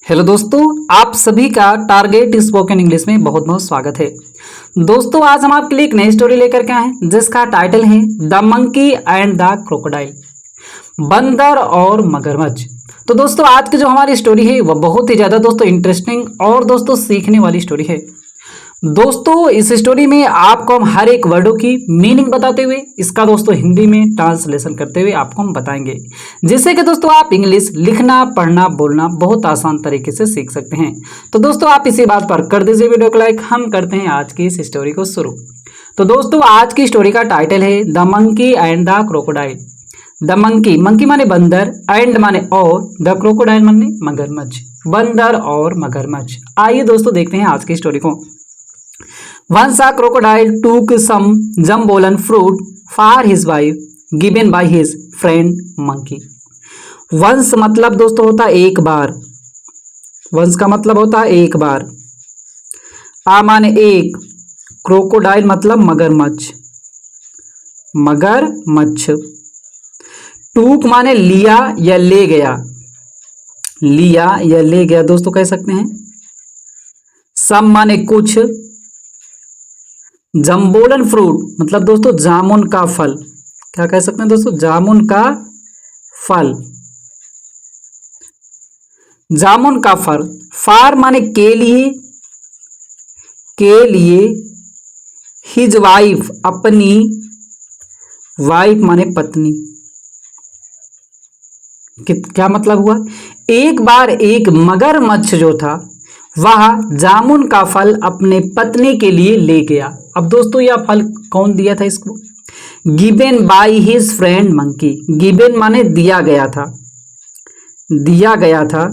Hello दोस्तों, आप सभी का टारगेट स्पोकन इंग्लिश में बहुत बहुत स्वागत है। दोस्तों, आज हम आपके लिए एक नई स्टोरी लेकर के आए हैं जिसका टाइटल है the monkey and the crocodile, बंदर और मगरमच्छ। तो दोस्तों, आज की जो हमारी स्टोरी है वह बहुत ही ज़्यादा दोस्तों इंटरेस्टिंग और दोस्तों सीखने वाली स्टोरी है। दोस्तों, इस स्टोरी में आपको हम हर एक वर्डों की मीनिंग बताते हुए इसका दोस्तों हिंदी में ट्रांसलेशन करते हुए आपको हम बताएंगे, जिससे कि दोस्तों आप इंग्लिश लिखना, पढ़ना, बोलना बहुत आसान तरीके से सीख सकते हैं। तो दोस्तों, आप इसी बात पर कर दीजिए वीडियो को लाइक। हम करते हैं आज की इस स्टोरी को शुरू। तो दोस्तों, आज की स्टोरी का टाइटल है the monkey and the crocodile. The monkey, monkey माने बंदर, एंड माने और, द क्रोकोडाइल माने मगरमच्छ, बंदर और मगरमच्छ। आइए दोस्तों देखते हैं आज की स्टोरी को। Once a crocodile took some jumbolan fruit for his wife, given by his friend monkey. Once मतलब दोस्तों होता है एक बार। Once का मतलब होता है एक बार। आ माने एक, क्रोकोडाइल मतलब मगरमच्छ, मगरमच्छ। टूक माने लिया या ले गया, लिया या ले गया दोस्तों कह सकते हैं। सम माने कुछ, जम्बोलन फ्रूट मतलब दोस्तों जामुन का फल, क्या कह सकते हैं दोस्तों, जामुन का फल, जामुन का फल। फार माने के लिए, के लिए। हिज वाइफ अपनी, वाइफ माने पत्नी। क्या मतलब हुआ, एक बार एक मगरमच्छ जो था वह जामुन का फल अपने पत्नी के लिए ले गया। अब दोस्तों यह फल कौन दिया था इसको, given by his friend monkey. Given माने दिया गया था, दिया गया था,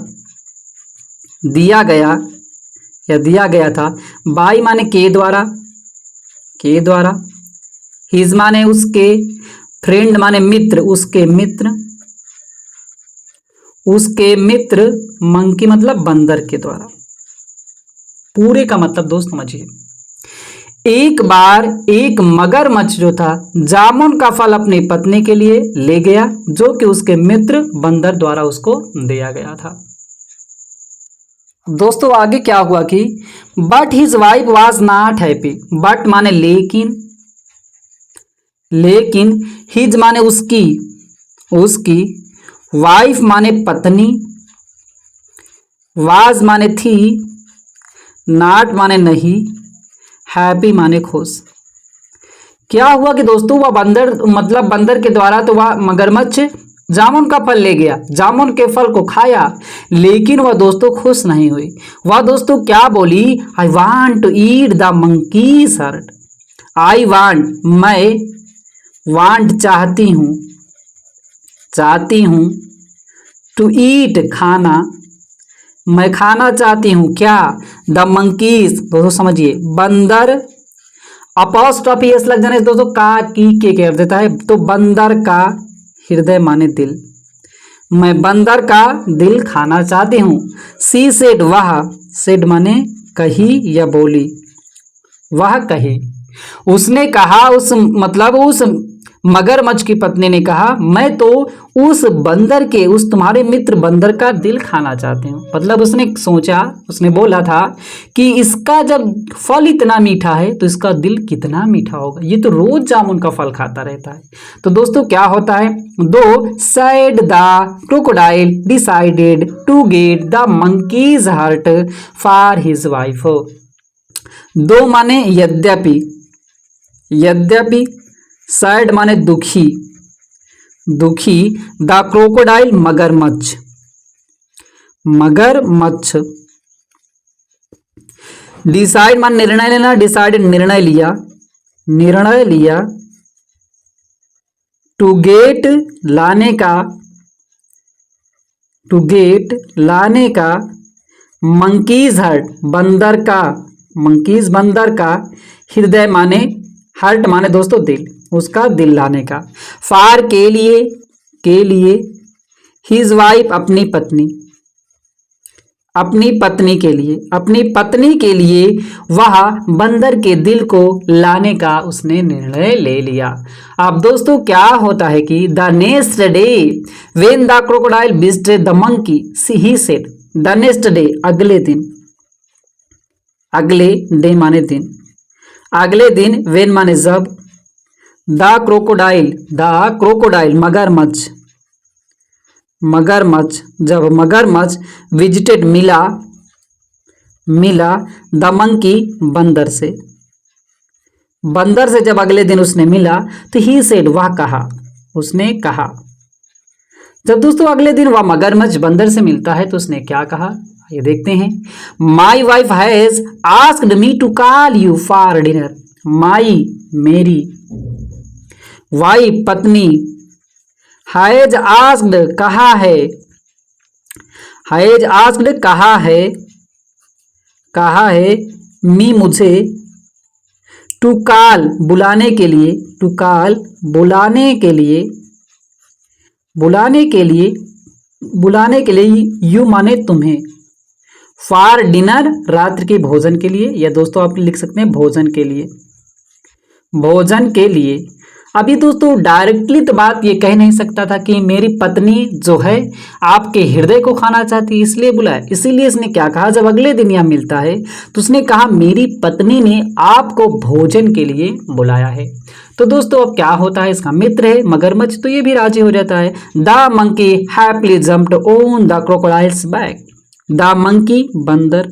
दिया गया या दिया गया था। बाय माने के द्वारा, के द्वारा। हिज माने उसके, फ्रेंड माने मित्र, उसके मित्र, उसके मित्र। मंकी मतलब बंदर के द्वारा। पूरे का मतलब दोस्त समझिए, एक बार एक मगरमच्छ जो था जामुन का फल अपनी पत्नी के लिए ले गया, जो कि उसके मित्र बंदर द्वारा उसको दिया गया था। दोस्तों आगे क्या हुआ कि but his wife was not happy. But माने लेकिन, लेकिन। हिज माने उसकी, उसकी। वाइफ माने पत्नी। वाज माने थी। नॉट माने नहीं। हैप्पी माने खुश। क्या हुआ कि दोस्तों वह बंदर मतलब बंदर के द्वारा तो वह मगरमच्छ जामुन का फल ले गया, जामुन के फल को खाया, लेकिन वह दोस्तों खुश नहीं हुई। वह दोस्तों क्या बोली, I want to eat the monkey's heart. I want मैं, वांट चाहती हूँ, चाहती हूँ, टू ईट खाना, मैं खाना चाहती हूँ क्या, द मंकीज दोस्तों समझिए, बंदर। अपॉस्ट्रोफी एस लग जाने से दोस्तों का की के कर देता है, तो बंदर का हृदय माने दिल, मैं बंदर का दिल खाना चाहती हूँ। सी सेड वह, सेड माने कही या बोली, वह कही, उसने कहा, उस मतलब उस मगरमच्छ की पत्नी ने कहा, मैं तो उस बंदर के, उस तुम्हारे मित्र बंदर का दिल खाना चाहती हूँ। मतलब उसने सोचा, उसने बोला था कि इसका जब फल इतना मीठा है तो इसका दिल कितना मीठा होगा, ये तो रोज जामुन का फल खाता रहता है। तो दोस्तों क्या होता है, though said the crocodile decided to get the monkey's heart for his wife. Though माने यद्यपि, यद्यपि। सैड माने दुखी, दुखी। द क्रोकोडाइल मगरमच्छ, मगरमच्छ। डिसाइड मान निर्णय लेना, डिसाइड निर्णय लिया, निर्णय लिया। टू गेट लाने का, टू गेट लाने का। मंकीज हर्ट बंदर का, मंकीज बंदर का। हृदय माने, हर्ट माने दोस्तों दिल, उसका दिल लाने का। फार के लिए, के लिए। हिज वाइफ अपनी पत्नी, अपनी पत्नी के लिए, अपनी पत्नी के लिए वह बंदर के दिल को लाने का उसने निर्णय ले लिया। अब दोस्तों क्या होता है कि the next day when the crocodile visited the monkey he said, the next day अगले दिन, अगले डे माने दिन, अगले दिन वेन माने जब, द क्रोकोडाइल, द क्रोकोडाइल मगरमच्छ, मगरमच्छ जब मगरमच्छ विजिटेड मिला, मिला द मंकी बंदर से, बंदर से जब अगले दिन उसने मिला तो ही सेड वह कहा, उसने कहा। जब दोस्तों अगले दिन वह मगरमच्छ बंदर से मिलता है तो उसने क्या कहा, ये देखते हैं। My wife has asked me to call you for dinner, my मेरी, वाइफ पत्नी, हैज आस्क्ड कहा है, हैज आस्क्ड कहा है, कहा है, मी मुझे, टू कॉल बुलाने के लिए, टू कॉल बुलाने के लिए, बुलाने के लिए, बुलाने के लिए, यू माने तुम्हें, फॉर डिनर रात्रि के भोजन के लिए, या दोस्तों आप लिख सकते हैं भोजन के लिए, भोजन के लिए। अभी दोस्तों डायरेक्टली तो बात ये कह नहीं सकता था कि मेरी पत्नी जो है आपके हृदय को खाना चाहती है इसलिए बुलाया, इसीलिए इसने क्या कहा, जब अगले दिन यह मिलता है तो उसने कहा मेरी पत्नी ने आपको भोजन के लिए बुलाया है। तो दोस्तों अब क्या होता है, इसका मित्र है मगरमच्छ, तो ये भी राजी हो जाता है। The monkey happily jumped on the crocodiles back, the monkey बंदर,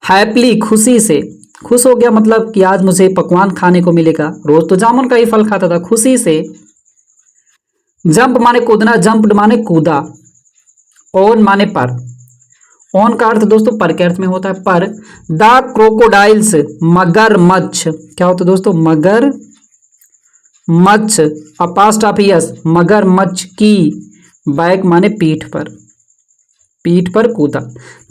हैप्पीली खुशी से, खुश हो गया मतलब कि आज मुझे पकवान खाने को मिलेगा, रोज तो जामुन का ही फल खाता था, खुशी से। जंप माने कूदना, जंप्ड माने कूदा, ऑन माने पर, ऑन का अर्थ दोस्तों पर के अर्थ में होता है पर। द क्रोकोडाइल्स मगरमच्छ, क्या होता है दोस्तों, मगर मच्छ, अपास्ट्रोफियस मगरमच्छ की, बैक माने पीठ पर, पीठ पर कूदा।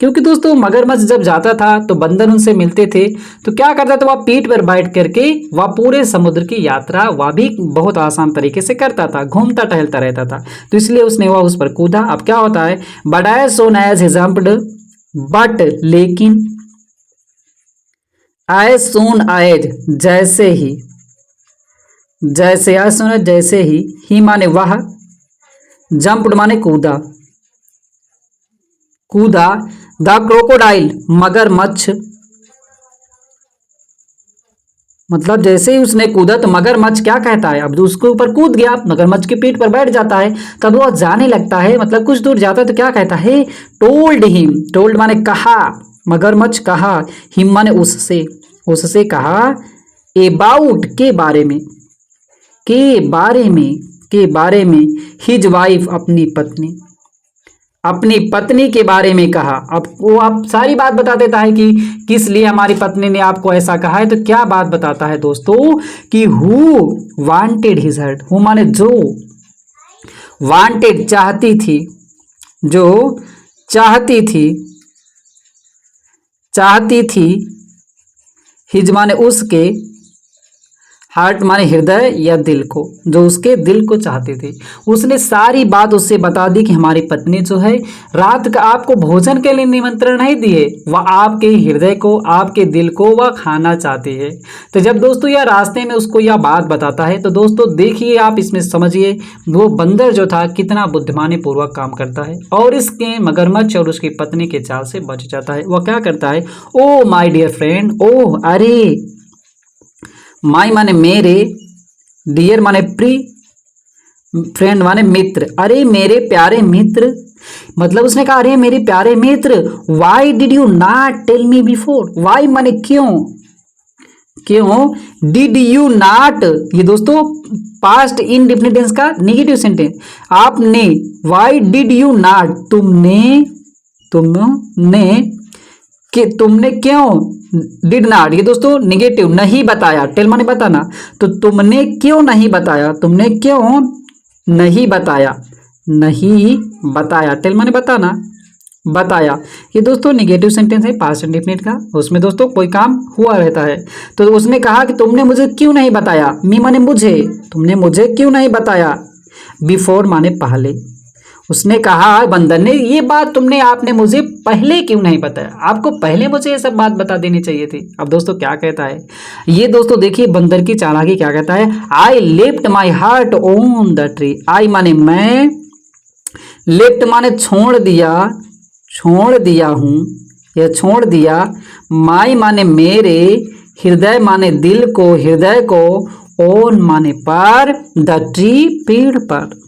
क्योंकि दोस्तों मगरमच्छ जब जाता था तो बंदर उनसे मिलते थे तो क्या करता था, वह पीठ पर बैठ करके वह पूरे समुद्र की यात्रा वह भी बहुत आसान तरीके से करता था, घूमता टहलता रहता था, तो इसलिए उसने वह उस पर कूदा। अब क्या होता है, but as soon as he jumped, but लेकिन, एज सोन एज जैसे ही, जैसे एज सोन एज जैसे ही माने वह, जंप्ड माने कूदा, कूदा, द क्रोकोडाइल मगरमच्छ, मतलब जैसे ही उसने कूदा तो मगरमच्छ क्या कहता है, अब उसके ऊपर कूद गया, मगरमच्छ के पीठ पर बैठ जाता है, तब वह जाने लगता है, मतलब कुछ दूर जाता है तो क्या कहता है, टोल्ड हिम, टोल्ड माने कहा, मगरमच्छ कहा, हिम माने उससे, उससे कहा, अबाउट के बारे में, के बारे में, के बारे में, हिज वाइफ अपनी पत्नी, अपनी पत्नी के बारे में कहा। अब वो आप सारी बात बता देता है कि किस लिए हमारी पत्नी ने आपको ऐसा कहा है, तो क्या बात बताता है दोस्तों कि who wanted his heart, who माने जो, वांटेड चाहती थी, जो चाहती थी, चाहती थी, हिज माने उसके, हार्ट माने हृदय या दिल को, जो उसके दिल को चाहते थे। उसने सारी बात उससे बता दी कि हमारी पत्नी जो है रात का आपको भोजन के लिए निमंत्रण नहीं दिए, वह आपके हृदय को, आपके दिल को वह खाना चाहती है। तो जब दोस्तों यह रास्ते में उसको यह बात बताता है तो दोस्तों देखिए आप इसमें समझिए वो बंदर जो था कितना बुद्धिमानी पूर्वक काम करता है और इसके मगरमच्छ और उसकी पत्नी के चाल से बच जाता है। वह क्या करता है, ओ माय डियर फ्रेंड, ओह अरे, माई माने मेरे, डियर माने प्री, फ्रेंड माने मित्र, अरे मेरे प्यारे मित्र, मतलब उसने कहा अरे मेरे प्यारे मित्र, why did you not tell me before, why माने क्यों, क्यों, डिड यू नॉट, ये दोस्तों पास्ट इंडेफिनिट टेंस का नेगेटिव सेंटेंस, आपने, वाई डिड यू नॉट, तुमने, तुमने, कि तुमने क्यों, डिड नॉट ये दोस्तों निगेटिव, नहीं बताया, टेल माने बताना, तो तुमने क्यों नहीं बताया, तुमने क्यों नहीं बताया, नहीं बताया, टेल माने बताना, बताया, ये दोस्तों निगेटिव सेंटेंस है पास्ट इंडेफिनिट का, उसमें दोस्तों कोई काम हुआ रहता है। तो उसने कहा कि तुमने मुझे क्यों नहीं बताया, मी माने मुझे, तुमने मुझे क्यों नहीं बताया, बिफोर माने पहले, उसने कहा बंदर ने ये बात तुमने, आपने मुझे पहले क्यों नहीं बताया, आपको पहले मुझे ये सब बात बता देनी चाहिए थी। अब दोस्तों क्या कहता है ये, दोस्तों देखिए बंदर की चालाकी क्या कहता है, I left my heart on the tree, I माने मैं, लेफ्ट माने छोड़ दिया हूँ या छोड़ दिया। माई माने मेरे, हृदय माने दिल को, हृदय को, ओन माने पर, द ट्री पेड़ पर।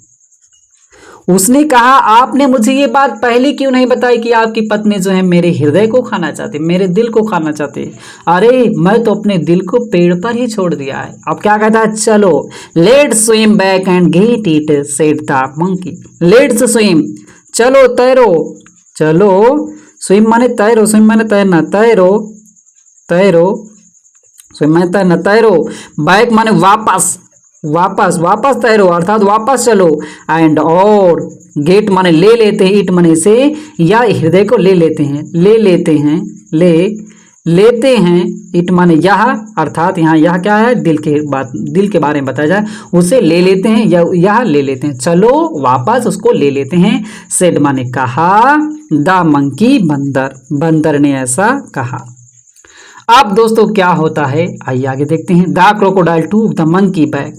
उसने कहा आपने मुझे ये बात पहले क्यों नहीं बताई कि आपकी पत्नी जो है मेरे हृदय को खाना चाहती, मेरे दिल को खाना चाहती। अरे मैं तो अपने दिल को पेड़ पर ही छोड़ दिया है। अब क्या कहता है, चलो let's swim back and get it, said the monkey. Let's swim, चलो तैरो, चलो स्विम माने तैरो, स्विम माने तैरना, तैरो तैरो, स्विम माने तैरना, तैरो, बैक माने वापस, वापस वापस तैरो अर्थात वापस चलो। एंड और गेट माने ले लेते हैं, इट माने से, या हृदय को ले लेते हैं, ले लेते हैं, ले लेते हैं, इट माने यह अर्थात यहाँ यह क्या है, दिल के बारे में बताया जाए, उसे ले लेते हैं या यह ले लेते हैं, चलो वापस उसको ले लेते हैं। सेड माने कहा, द मंकी बंदर, बंदर ने ऐसा कहा। अब दोस्तों क्या होता है आइए आगे देखते हैं। The crocodile took the monkey back,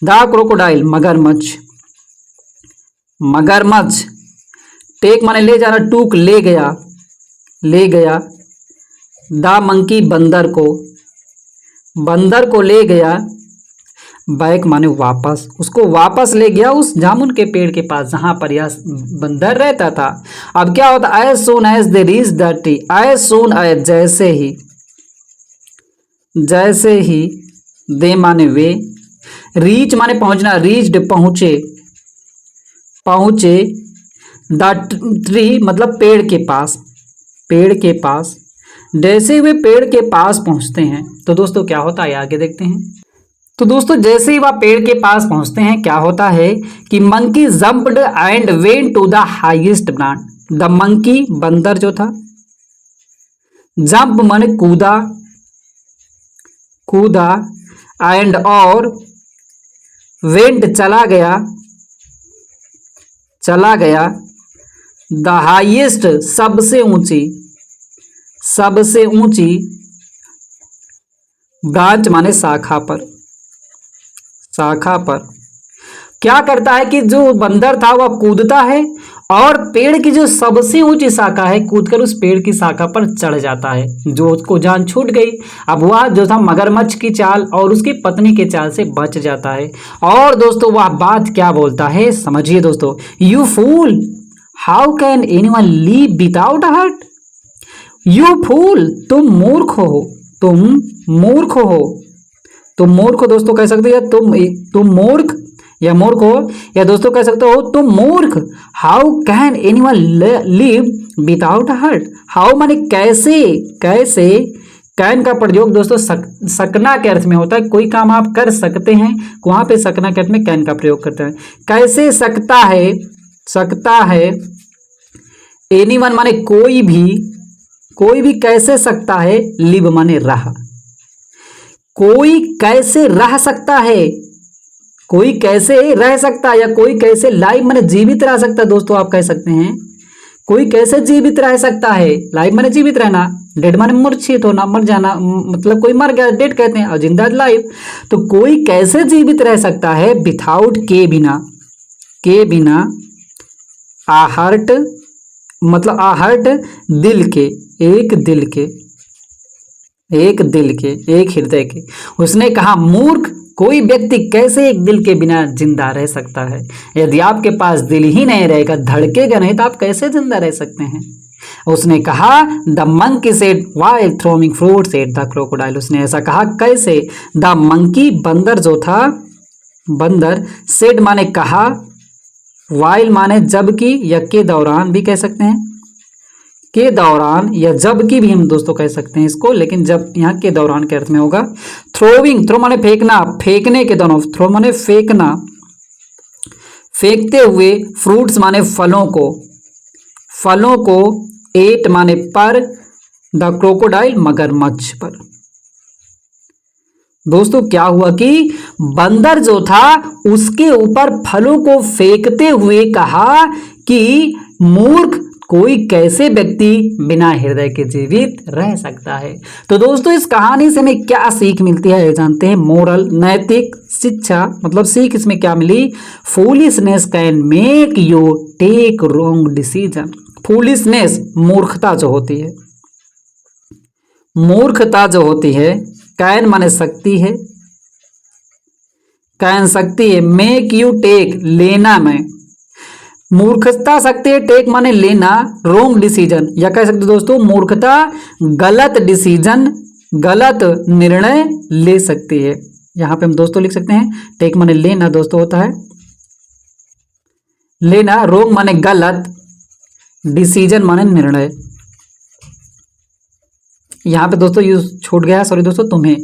the crocodile मगरमच्छ, मगरमच्छ, टेक माने ले जाना, टूक ले गया, ले गया, द मंकी बंदर को, बंदर को ले गया, बैक माने वापस, उसको वापस ले गया उस जामुन के पेड़ के पास जहां पर यह बंदर रहता था। अब क्या होता, as soon as they reach the tree, as soon as जैसे ही, जैसे ही, दे माने वे, रीच माने पहुंचना, रीच्ड पहुंचे, पहुंचे, द ट्री मतलब पेड़ के पास, पेड़ के पास, जैसे वे पेड़ के पास पहुंचते हैं तो दोस्तों क्या होता है आगे देखते हैं। तो दोस्तों जैसे ही वह पेड़ के पास पहुंचते हैं क्या होता है कि monkey jumped and went to the highest branch. The monkey बंदर जो था, जंप माने कूदा, कूदा, एंड और वेंट चला गया, चला गया, द हाईएस्ट सबसे ऊंची, सबसे ऊंची, ब्रांच माने शाखा पर, शाखा पर। क्या करता है कि जो बंदर था वह कूदता है और पेड़ की जो सबसे ऊंची शाखा है कूदकर उस पेड़ की शाखा पर चढ़ जाता है, जो उसको जान छूट गई। अब वह जो था मगरमच्छ की चाल और उसकी पत्नी के चाल से बच जाता है। और दोस्तों वह बात क्या बोलता है समझिए दोस्तों, you fool how can anyone live without heart, you fool तुम मूर्ख हो, तुम मूर्ख हो, तुम मूर्ख हो दोस्तों कह सकते हैं, तुम मूर्ख या मूर्ख हो, या दोस्तों कह सकते हो तुम मूर्ख। How can anyone live without heart, how माने कैसे, कैसे, कैन का प्रयोग दोस्तों सकना के अर्थ में होता है, कोई काम आप कर सकते हैं वहां पे सकना के अर्थ में कैन का प्रयोग करते हैं। कैसे सकता है, सकता है, एनीवन माने कोई भी कैसे सकता है, लिव माने रह, कोई कैसे रह सकता है, कोई कैसे रह सकता है, या कोई कैसे लाइव माने जीवित रह सकता है। दोस्तों आप कह सकते हैं कोई कैसे जीवित रह सकता है, लाइव माने जीवित रहना, डेड माने मूर्छित होना, मर जाना, मतलब कोई मर गया डेड कहते हैं और जिंदा लाइव। तो कोई कैसे जीवित रह सकता है विथआउट के बिना, के बिना, आहर्ट मतलब आहर्ट दिल के, एक दिल के, एक दिल के, एक हृदय के। उसने कहा मूर्ख कोई व्यक्ति कैसे एक दिल के बिना जिंदा रह सकता है, यदि आपके पास दिल ही नहीं रहेगा, धड़केगा नहीं तो आप कैसे जिंदा रह सकते हैं। उसने कहा the monkey said while throwing fruit said the crocodile, उसने ऐसा कहा कैसे, द मंकी बंदर जो था, बंदर, सेड माने कहा, व्हाइल माने जबकि या के दौरान भी कह सकते हैं, के दौरान या जबकि भी हम दोस्तों कह सकते हैं इसको, लेकिन जब यहाँ के दौरान के अर्थ में होगा। थ्रोविंग, थ्रो माने फेंकना, फेंकने के दोनों, थ्रो माने फेंकना, फेंकते हुए, फ्रूट्स माने फलों को, फलों को, एट माने पर, द क्रोकोडाइल मगरमच्छ पर। दोस्तों क्या हुआ कि बंदर जो था उसके ऊपर फलों को फेंकते हुए कहा कि मूर्ख कोई कैसे व्यक्ति बिना हृदय के जीवित रह सकता है। तो दोस्तों इस कहानी से हमें क्या सीख मिलती है ये जानते हैं। मोरल, नैतिक शिक्षा, मतलब सीख इसमें क्या मिली। Foolishness can make you take wrong decision. Foolishness मूर्खता जो होती है, मूर्खता जो होती है, कैन माने सकती है, कैन सकती है, मेक यू टेक लेना में, मूर्खता सकती है, टेक माने लेना, रॉन्ग डिसीजन या कह सकते दोस्तों मूर्खता गलत डिसीजन, गलत निर्णय ले सकती है। यहां पे हम दोस्तों लिख सकते हैं टेक माने लेना दोस्तों होता है लेना, रॉन्ग माने गलत, डिसीजन माने निर्णय। यहाँ पे दोस्तों यूज छूट गया, सॉरी दोस्तों, तुम्हें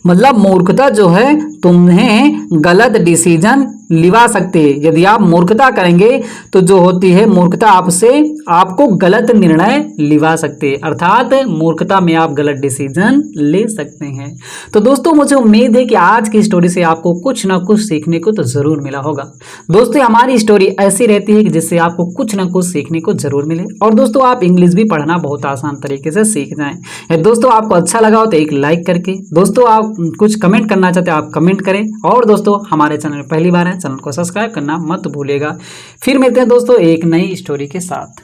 मतलब मूर्खता जो है तुम्हें गलत डिसीजन लिवा सकते हैं। यदि आप मूर्खता करेंगे तो जो होती है मूर्खता आपसे आपको गलत निर्णय लिवा सकते हैं, अर्थात मूर्खता में आप गलत डिसीजन ले सकते हैं। तो दोस्तों मुझे उम्मीद है कि आज की स्टोरी से आपको कुछ ना कुछ सीखने को तो जरूर मिला होगा। दोस्तों हमारी स्टोरी ऐसी रहती है कि जिससे आपको कुछ ना कुछ सीखने को जरूर मिले और दोस्तों आप इंग्लिश भी पढ़ना बहुत आसान तरीके से सीख जाएं। दोस्तों आपको अच्छा लगा हो तो एक लाइक करके, दोस्तों आप कुछ कमेंट करना चाहते हैं आप कमेंट करें, और दोस्तों हमारे चैनल में पहली बार है चैनल को सब्सक्राइब करना मत भूलिएगा। फिर मिलते हैं दोस्तों एक नई स्टोरी के साथ।